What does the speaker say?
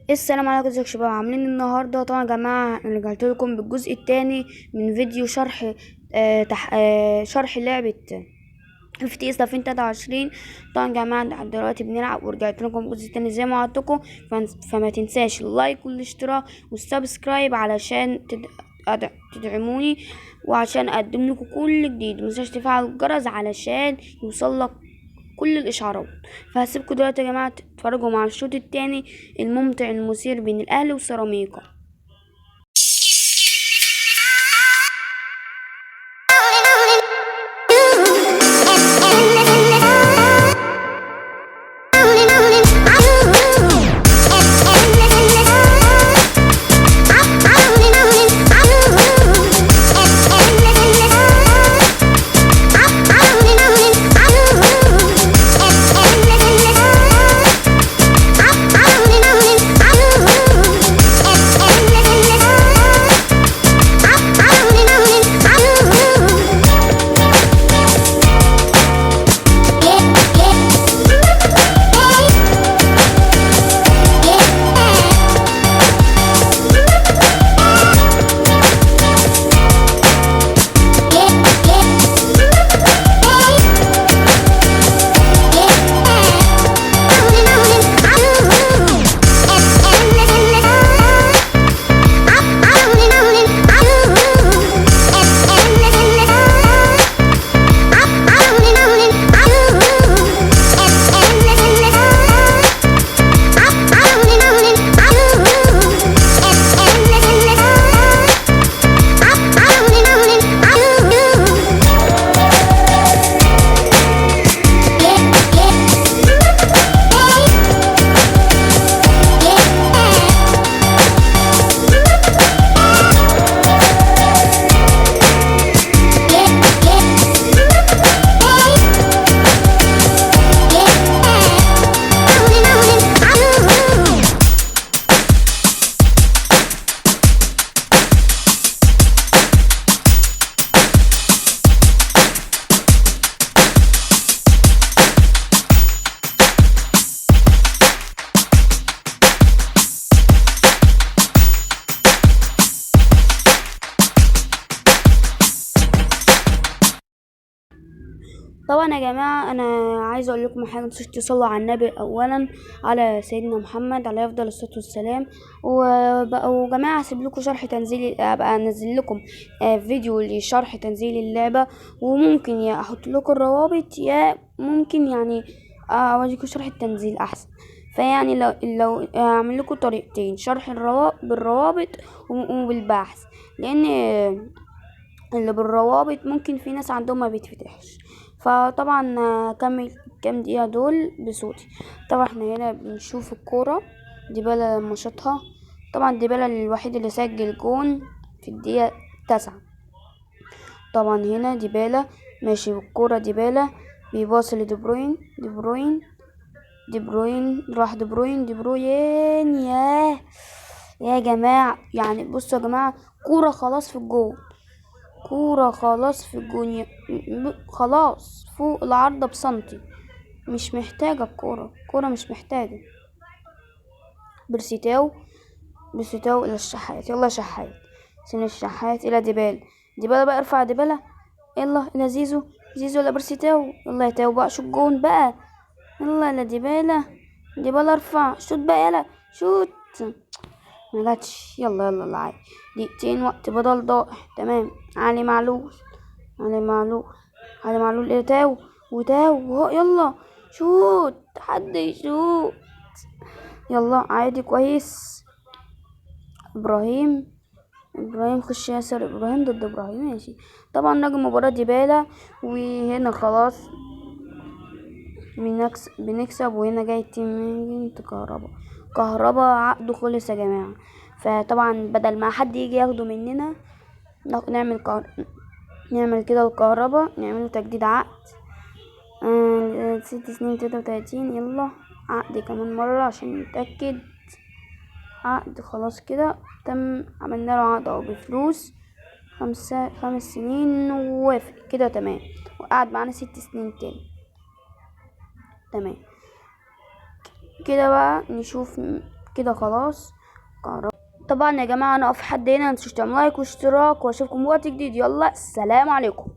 السلام عليكم، ازيكم يا شباب؟ عاملين النهارده؟ طبعا يا جماعه انا رجعت لكم بالجزء الثاني من فيديو شرح شرح لعبه اف تي اس 2023. طبعا يا جماعه دلوقتي بنلعب ورجعت لكم الجزء الثاني زي ما وعدتكم. فما تنساش اللايك والاشتراك والسبسكرايب علشان تدعموني، وعشان اقدم لكم كل جديد. متنساش تفعل الجرس علشان يوصلك كل الاشعارات. فهسيبكم دلوقتي يا جماعه تتفرجوا مع الشوط التاني الممتع المثير بين الاهلي وسيراميكا. طبعا يا جماعه انا عايزه اقول لكم حاجه، متنسوش تصلوا على النبي اولا، على سيدنا محمد عليه افضل الصلاه والسلام. وجماعه هسيب لكم شرح تنزيل، ابقى انزل لكم فيديو لشرح تنزيل اللعبه، وممكن يا احط لكم الروابط يا ممكن يعني اوريكم شرح التنزيل احسن. فيعني لو اعمل لكم طريقتين، شرح بالروابط وبالبحث، لان اللي بالروابط ممكن في ناس عندهم ما بيتفتحش. فطبعا كمل كام دقيقة دول بصوتي. طبعا احنا هنا بنشوف الكورة، ديبالا لما شاطها. طبعا ديبالا الوحيد اللي سجل جون في الدقيقة 9. طبعا هنا ديبالا ماشي بالكورة، ديبالا بيباصي لدي بروين، راح دي بروين يا جماعة. يعني بصوا يا جماعة، كورة خلاص في الجون، كورة خلاص في الجون، خلاص فوق العارضة بسنتي. مش محتاجة الكورة مش محتاجة. برسيتاو إلى الشحات، يلا شحات، سن الشحات إلى ديبالا بقى، ارفع ديبالا، يلا إلى زيزو إلى برسيتاو، يلا يا تاو بقى شوت جون بقى، يلا إلى ديبالا ارفع شوت بقى، يلا شوت، مجتش. يلا عادي، دقيقتين وقت بدل ضائع. تمام. علي معلول إلى تاو يلا شوت، حد يشوت، يلا عادي كويس. ابراهيم خش ياسر، ابراهيم ضد ابراهيم، ماشي. طبعا نجم مباراة ديبالا، وهنا خلاص بنكسب. وهنا جاي تيم كهربا عقده خلص يا جماعة. فطبعا بدل ما حد يجي ياخده مننا، نعمل كده الكهربا، نعمله تجديد عقد 6 سنين 33. يلا عقد كمان مرة عشان نتأكد. عقد خلاص كده تم، عملنا له عقد اهو بفلوس 5 سنين، ووافق كده تمام، وقعد معانا 6 سنين تاني. تمام كده بقى نشوف كده خلاص. طبعا يا جماعة انا اقف حد هنا، متنسوش تعملوا لايك واشتراك، واشوفكم وقت جديد. يلا السلام عليكم.